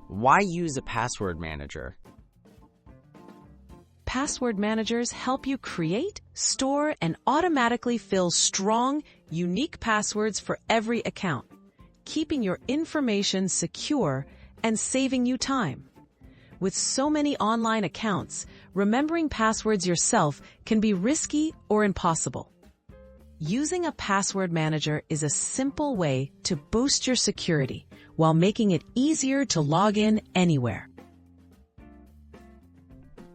Why use a password manager? Password managers help you create, store, and automatically fill strong, unique passwords for every account, keeping your information secure and saving you time. With so many online accounts, remembering passwords yourself can be risky or impossible. Using a password manager is a simple way to boost your security while making it easier to log in anywhere.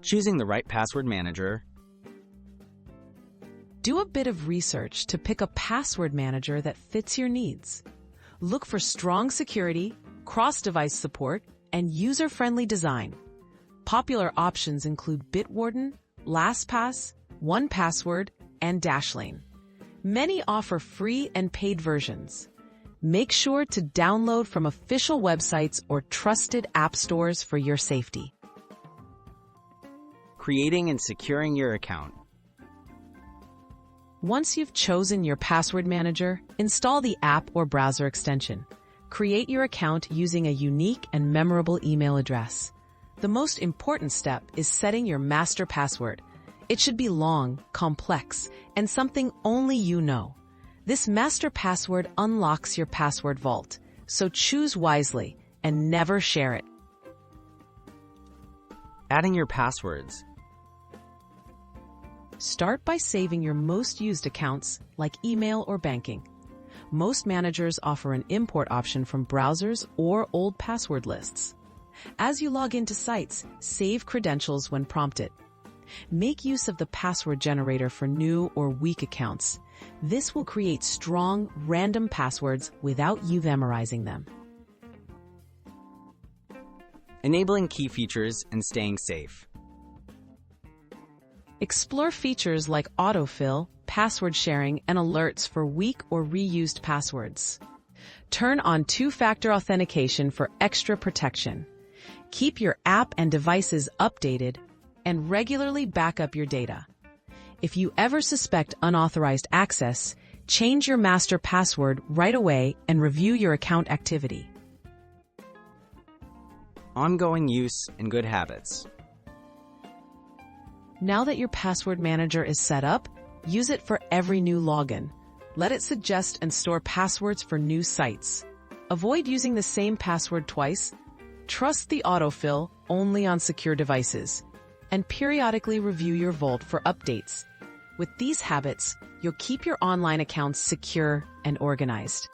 Choosing the right password manager. Do a bit of research to pick a password manager that fits your needs. Look for strong security, cross-device support, and user-friendly design. Popular options include Bitwarden, LastPass, 1Password, and Dashlane. Many offer free and paid versions. Make sure to download from official websites or trusted app stores for your safety. Creating and securing your account. Once you've chosen your password manager, install the app or browser extension. Create your account using a unique and memorable email address. The most important step is setting your master password. It should be long, complex, and something only you know. This master password unlocks your password vault, so choose wisely and never share it. Adding your passwords. Start by saving your most used accounts, like email or banking. Most managers offer an import option from browsers or old password lists. As you log into sites, save credentials when prompted. Make use of the password generator for new or weak accounts. This will create strong, random passwords without you memorizing them. Enabling key features and staying safe. Explore features like autofill, password sharing, and alerts for weak or reused passwords. Turn on two-factor authentication for extra protection. Keep your app and devices updated and regularly back up your data. If you ever suspect unauthorized access, change your master password right away and review your account activity. Ongoing use and good habits. Now that your password manager is set up, use it for every new login. Let it suggest and store passwords for new sites. Avoid using the same password twice. Trust the autofill only on secure devices. And periodically review your vault for updates. With these habits, you'll keep your online accounts secure and organized.